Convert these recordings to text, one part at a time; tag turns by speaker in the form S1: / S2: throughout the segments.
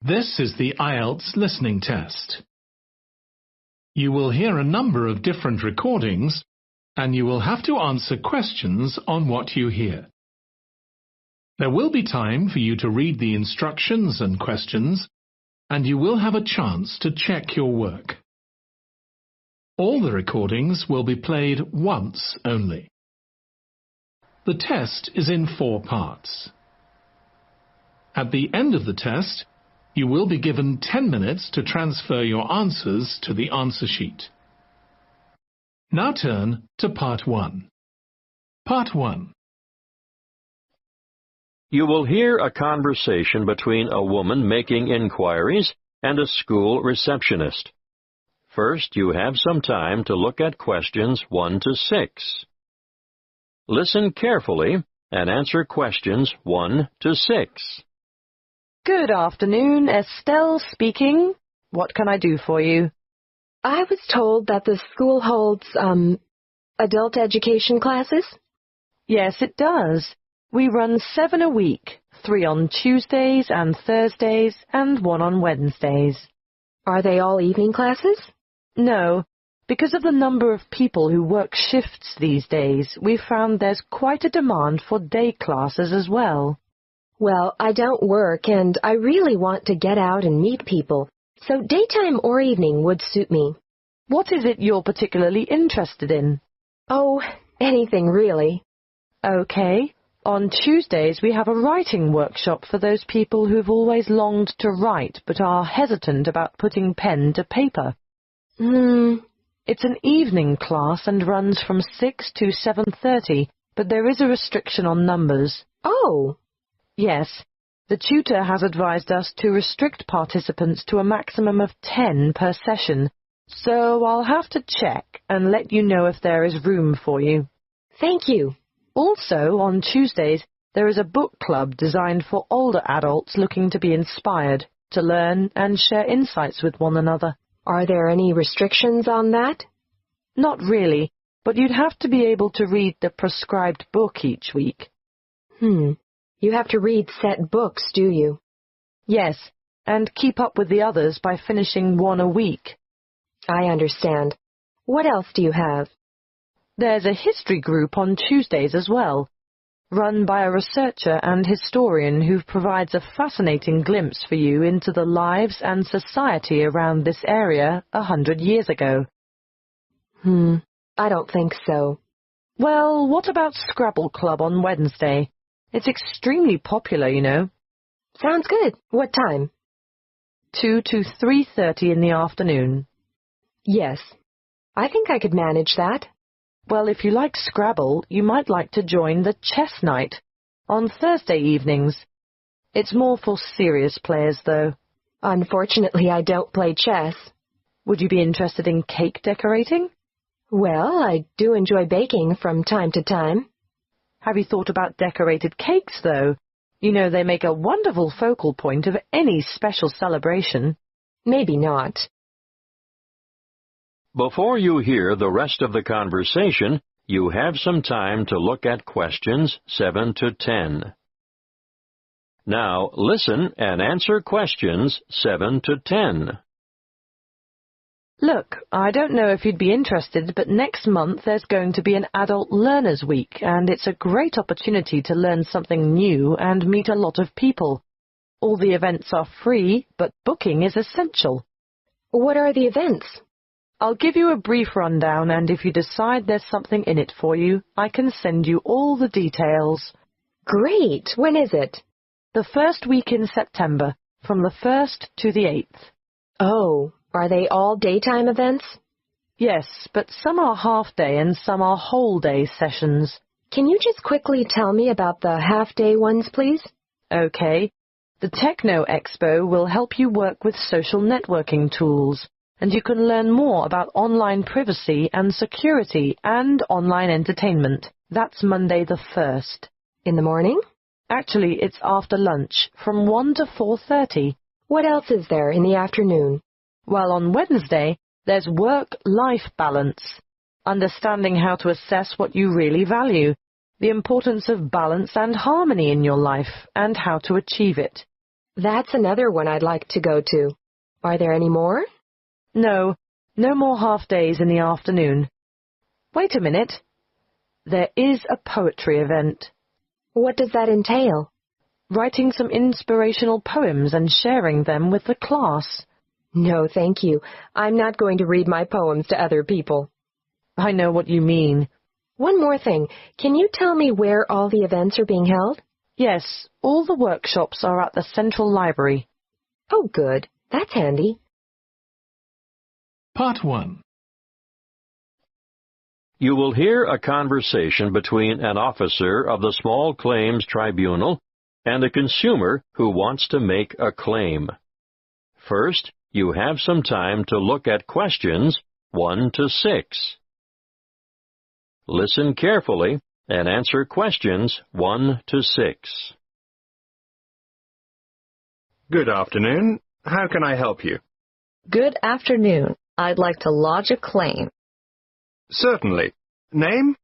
S1: This is the IELTS listening test. You will hear a number of different recordings, and you will have to answer questions on what you hear. There will be time for you to read the instructions and questions, and you will have a chance to check your work. All the recordings will be played once only. The test is in 4 parts. At the end of the test, you will be given 10 minutes to transfer your answers to the answer sheet. Now turn to Part 1. Part 1.
S2: You will hear a conversation between a woman making inquiries and a school receptionist. First, you have some time to look at questions 1 to 6. Listen carefully and answer questions 1 to 6.
S3: Good afternoon, Estelle speaking. What can I do for you?
S4: I was told that the school holds, adult education classes?
S3: Yes, it does. We run 7 a week, 3 on Tuesdays and Thursdays, and 1 on Wednesdays.
S4: Are they all evening classes?
S3: No. Because of the number of people who work shifts these days, we've found there's quite a demand for day classes as well.
S4: Well, I don't work, and I really want to get out and meet people, so daytime or evening would suit me.
S3: What is it you're particularly interested in?
S4: Oh, anything really.
S3: Okay. On Tuesdays, we have a writing workshop for those people who've always longed to write but are hesitant about putting pen to paper. It's an evening class and runs from 6 to 7:30, but there is a restriction on numbers.
S4: Oh!
S3: Yes, the tutor has advised us to restrict participants to a maximum of 10 per session, so I'll have to check and let you know if there is room for you.
S4: Thank you.
S3: Also, on Tuesdays, there is a book club designed for older adults looking to be inspired, to learn and share insights with one another.
S4: Are there any restrictions on that?
S3: Not really, but you'd have to be able to read the prescribed book each week.
S4: You have to read set books, do you?
S3: Yes, and keep up with the others by finishing 1 a week.
S4: I understand. What else do you have?
S3: There's a history group on Tuesdays as well, run by a researcher and historian who provides a fascinating glimpse for you into the lives and society around this area 100 years ago.
S4: I don't think so.
S3: Well, what about Scrabble Club on Wednesday? It's extremely popular, you know.
S4: Sounds good. What time?
S3: 2 to 3:30 in the afternoon.
S4: Yes. I think I could manage that.
S3: Well, if you like Scrabble, you might like to join the chess night on Thursday evenings. It's more for serious players, though.
S4: Unfortunately, I don't play chess.
S3: Would you be interested in cake decorating?
S4: Well, I do enjoy baking from time to time.
S3: Have you thought about decorated cakes, though? You know, they make a wonderful focal point of any special celebration.
S4: Maybe not.
S2: Before you hear the rest of the conversation, you have some time to look at questions 7 to 10. Now, listen and answer questions 7 to 10.
S3: Look, I don't know if you'd be interested, but next month there's going to be an Adult Learners Week, and it's a great opportunity to learn something new and meet a lot of people. All the events are free, but booking is essential.
S4: What are the events?
S3: I'll give you a brief rundown, and if you decide there's something in it for you, I can send you all the details.
S4: Great! When is it?
S3: The first week in September, from the 1st to the 8th.
S4: Oh, are they all daytime events?
S3: Yes, but some are half-day and some are whole-day sessions.
S4: Can you just quickly tell me about the half-day ones, please?
S3: Okay. The Techno Expo will help you work with social networking tools, and you can learn more about online privacy and security and online entertainment. That's Monday the 1st.
S4: In the morning?
S3: Actually, it's after lunch, from 1 to 4:30.
S4: What else is there in the afternoon?
S3: Well, on Wednesday, there's work-life balance, understanding how to assess what you really value, the importance of balance and harmony in your life, and how to achieve it.
S4: That's another one I'd like to go to. Are there any more?
S3: No, no more half-days in the afternoon. Wait a minute. There is a poetry event.
S4: What does that entail?
S3: Writing some inspirational poems and sharing them with the class.
S4: No, thank you. I'm not going to read my poems to other people.
S3: I know what you mean.
S4: One more thing. Can you tell me where all the events are being held?
S3: Yes, all the workshops are at the Central Library.
S4: Oh, good. That's handy.
S1: Part 1.
S2: You will hear a conversation between an officer of the Small Claims Tribunal and a consumer who wants to make a claim. First, you have some time to look at questions 1 to 6. Listen carefully and answer questions 1 to 6.
S5: Good afternoon. How can I help you?
S6: Good afternoon. I'd like to lodge a claim.
S5: Certainly. Name?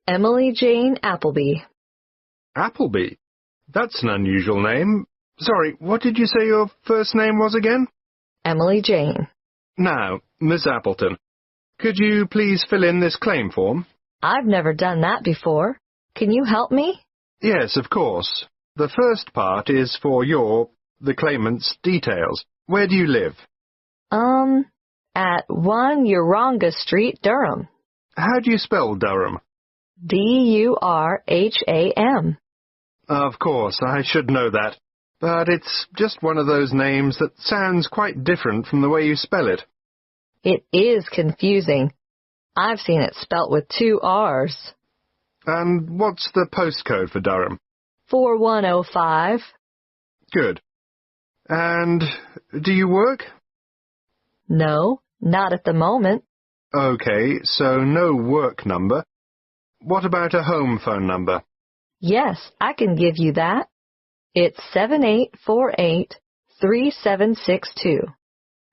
S6: Emily Jane Appleby.
S5: Appleby. That's an unusual name. Sorry, what did you say your first name was again?
S6: Emily Jane.
S5: Now, Miss Appleton, could you please fill in this claim form?
S6: I've never done that before. Can you help me?
S5: Yes, of course. The first part is for the claimant's details. Where do you live?
S6: At 1 Uranga Street, Durham.
S5: How do you spell Durham?
S6: Durham.
S5: Of course, I should know that. But it's just one of those names that sounds quite different from the way you spell it.
S6: It is confusing. I've seen it spelt with 2 R's.
S5: And what's the postcode for Durham?
S6: 4105.
S5: Good. And do you work?
S6: No, not at the moment.
S5: Okay, so no work number. What about a home phone number?
S6: Yes, I can give you that. It's 7848-3762.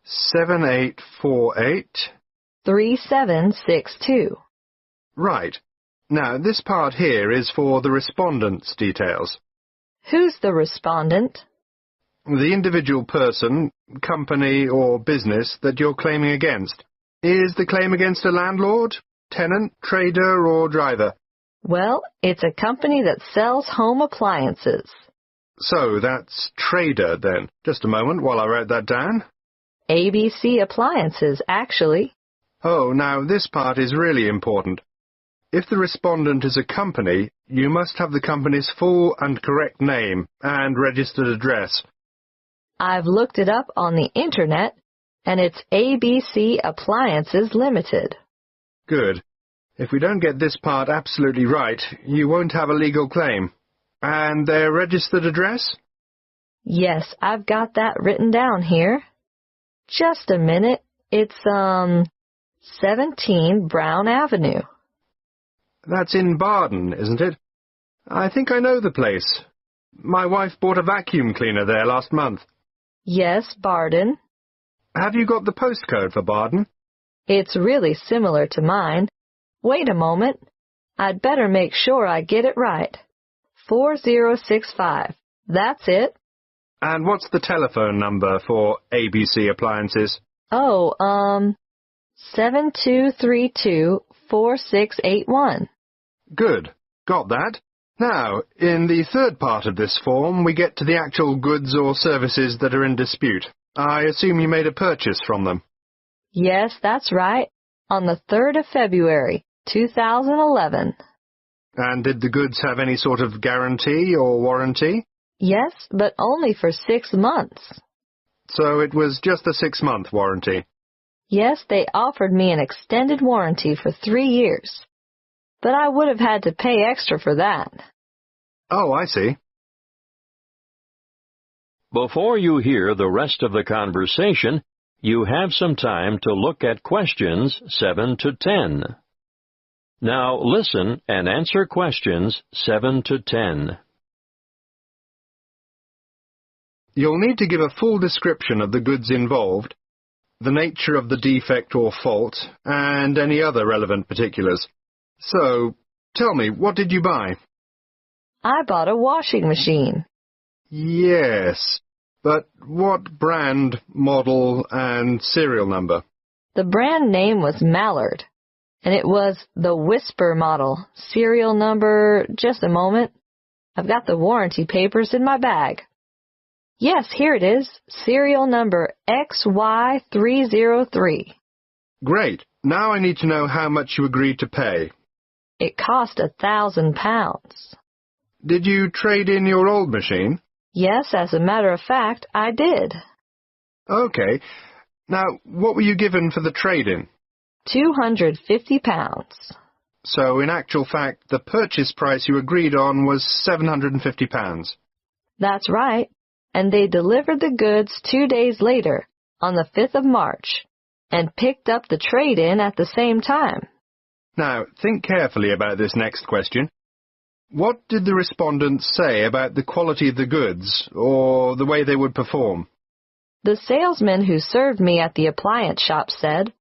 S5: 7848?
S6: 3762.
S5: Right. Now, this part here is for the respondent's details.
S6: Who's the respondent?
S5: The individual person, company or business that you're claiming against. Is the claim against a landlord, tenant, trader or driver?
S6: Well, it's a company that sells home appliances.
S5: So that's trader then. Just a moment while I write that down.
S6: ABC Appliances, actually.
S5: Oh, now this part is really important. If the respondent is a company, you must have the company's full and correct name and registered address.
S6: I've looked it up on the Internet, and it's ABC Appliances Limited.
S5: Good. If we don't get this part absolutely right, you won't have a legal claim. And their registered address?
S6: Yes, I've got that written down here. Just a minute. It's, 17 Brown Avenue.
S5: That's in Barden, isn't it? I think I know the place. My wife bought a vacuum cleaner there last month.
S6: Yes, Barden.
S5: Have you got the postcode for Barden?
S6: It's really similar to mine. Wait a moment. I'd better make sure I get it right. 4065. That's it.
S5: And what's the telephone number for ABC Appliances?
S6: Oh, 7232-4681.
S5: Good. Got that. Now, in the third part of this form, we get to the actual goods or services that are in dispute. I assume you made a purchase from them.
S6: Yes, that's right. On the 3rd of February, 2011.
S5: And did the goods have any sort of guarantee or warranty?
S6: Yes, but only for 6 months.
S5: So it was just a 6-month warranty.
S6: Yes, they offered me an extended warranty for 3 years. But I would have had to pay extra for that.
S5: Oh, I see.
S2: Before you hear the rest of the conversation, you have some time to look at questions 7 to 10. Now listen and answer questions 7 to 10.
S5: You'll need to give a full description of the goods involved, the nature of the defect or fault, and any other relevant particulars. So, tell me, what did you buy?
S6: I bought a washing machine.
S5: Yes, but what brand, model, and serial number?
S6: The brand name was Mallard, and it was the Whisper model. Serial number, just a moment. I've got the warranty papers in my bag. Yes, here it is. Serial number XY303.
S5: Great. Now I need to know how much you agreed to pay.
S6: It cost £1,000.
S5: Did you trade in your old machine?
S6: Yes, as a matter of fact, I did.
S5: Okay. Now, what were you given for the trade-in?
S6: £250.
S5: So, in actual fact, the purchase price you agreed on was £750.
S6: That's right. And they delivered the goods 2 days later, on the 5th of March, and picked up the trade-in at the same time.
S5: Now, think carefully about this next question. What did the respondents say about the quality of the goods, or the way they would perform?
S6: The salesman who served me at the appliance shop said,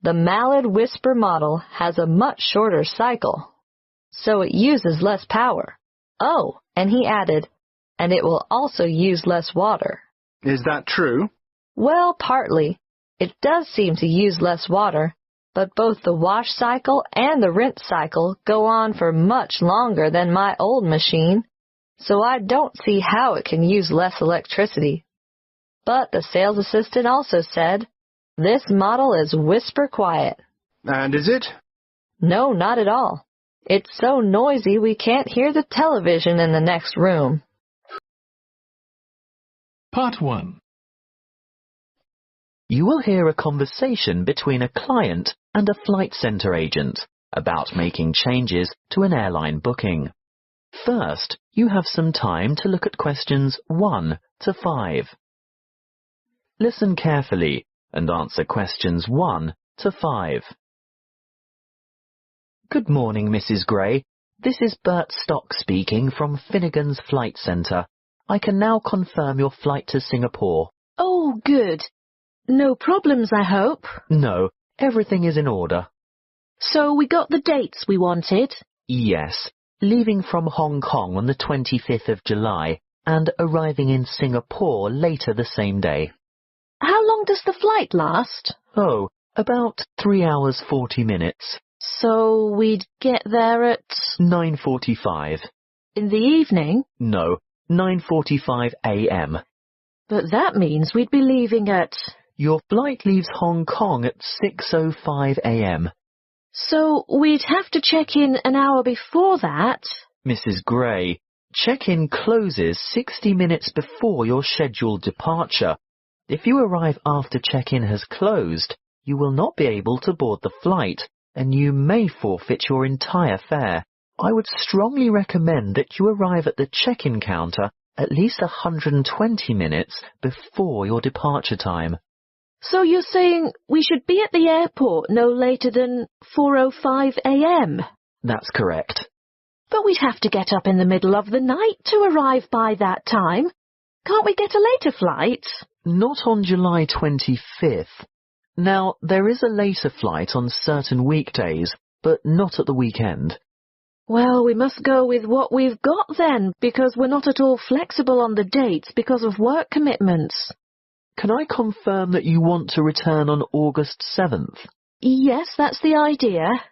S6: "The Mallard Whisper model has a much shorter cycle, so it uses less power. Oh," and he added, "and it will also use less water."
S5: Is that true?
S6: Well, partly. It does seem to use less water, but both the wash cycle and the rinse cycle go on for much longer than my old machine, so I don't see how it can use less electricity. But the sales assistant also said, "This model is whisper quiet."
S5: And is it?
S6: No, not at all. It's so noisy we can't hear the television in the next room.
S1: Part 1.
S7: You will hear a conversation between a client and a flight centre agent about making changes to an airline booking. First, you have some time to look at questions 1 to 5. Listen carefully and answer questions 1 to 5. Good morning, Mrs. Gray. This is Bert Stock speaking from Finnegan's Flight Centre. I can now confirm your flight to Singapore.
S3: Oh, good. No problems, I hope.
S7: No, everything is in order.
S3: So we got the dates we wanted?
S7: Yes, leaving from Hong Kong on the 25th of July and arriving in Singapore later the same day.
S3: How long does the flight last?
S7: Oh, about 3 hours 40 minutes.
S3: So we'd get there at...
S7: 9:45.
S3: In the evening?
S7: No, 9:45 a.m.
S3: But that means we'd be leaving at...
S7: Your flight leaves Hong Kong at 6:05 a.m.
S3: So we'd have to check in an hour before that?
S7: Mrs. Gray, check-in closes 60 minutes before your scheduled departure. If you arrive after check-in has closed, you will not be able to board the flight, and you may forfeit your entire fare. I would strongly recommend that you arrive at the check-in counter at least 120 minutes before your departure time.
S3: So you're saying we should be at the airport no later than 4:05 a.m.?
S7: That's correct.
S3: But we'd have to get up in the middle of the night to arrive by that time. Can't we get a later flight?
S7: Not on July 25th. Now, there is a later flight on certain weekdays, but not at the weekend.
S3: Well, we must go with what we've got then, because we're not at all flexible on the dates because of work commitments.
S7: Can I confirm that you want to return on August 7th?
S3: Yes, that's the idea.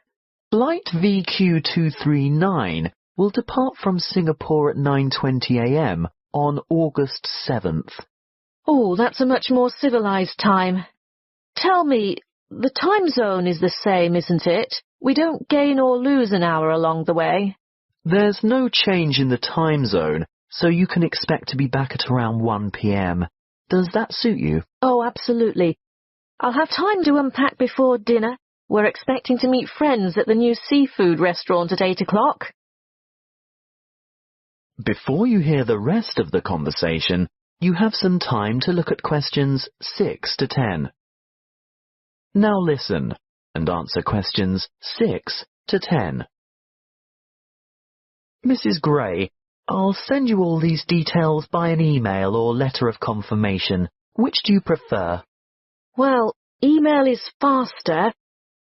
S7: Flight VQ239 will depart from Singapore at 9:20 a.m. on August 7th.
S3: Oh, that's a much more civilized time. Tell me, the time zone is the same, isn't it? We don't gain or lose an hour along the way.
S7: There's no change in the time zone, so you can expect to be back at around 1 p.m. Does that suit you?
S3: Oh, absolutely. I'll have time to unpack before dinner. We're expecting to meet friends at the new seafood restaurant at 8 o'clock.
S7: Before you hear the rest of the conversation, you have some time to look at questions 6 to 10. Now listen and answer questions 6 to 10. Mrs. Gray, I'll send you all these details by an email or letter of confirmation. Which do you prefer?
S3: Well, email is faster,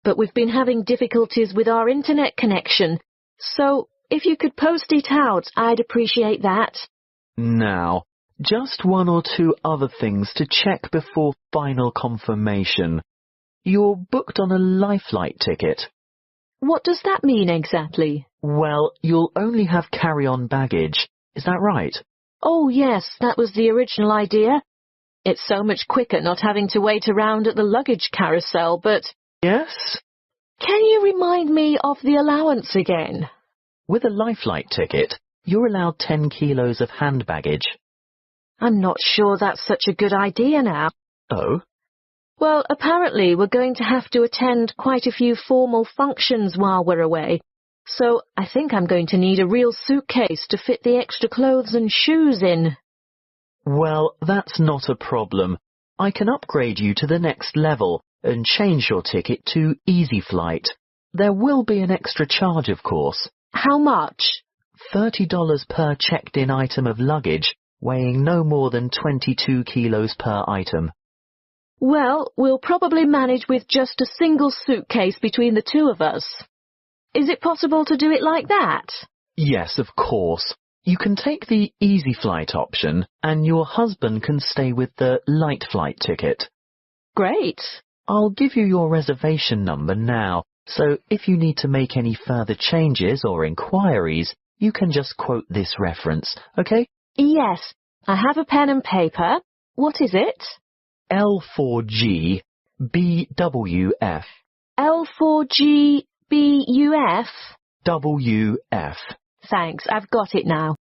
S3: but we've been having difficulties with our internet connection, so if you could post it out, I'd appreciate that.
S7: Now, Just one or two other things to check before final confirmation. You're booked on a life-flight ticket.
S3: What does that mean exactly?
S7: Well, you'll only have carry-on baggage. Is that right?
S3: Oh, yes, that was the original idea. It's so much quicker not having to wait around at the luggage carousel, but...
S7: Yes?
S3: Can you remind me of the allowance again?
S7: With a life-flight ticket, you're allowed 10 kilos of hand baggage.
S3: I'm not sure that's such a good idea now.
S7: Oh?
S3: Well, apparently we're going to have to attend quite a few formal functions while we're away, so I think I'm going to need a real suitcase to fit the extra clothes and shoes in.
S7: Well, that's not a problem. I can upgrade you to the next level and change your ticket to Easy Flight. There will be an extra charge, of course.
S3: How much?
S7: $30 per checked-in item of luggage, weighing no more than 22 kilos per item.
S3: Well, we'll probably manage with just a single suitcase between the two of us. Is it possible to do it like that?
S7: Yes, of course. You can take the Easy Flight option, and your husband can stay with the Light Flight ticket.
S3: Great.
S7: I'll give you your reservation number now, so if you need to make any further changes or inquiries, you can just quote this reference, okay?
S3: Yes, I have a pen and paper. What is it?
S7: L4G BWF.
S3: L4G BUF?
S7: WF.
S3: Thanks, I've got it now.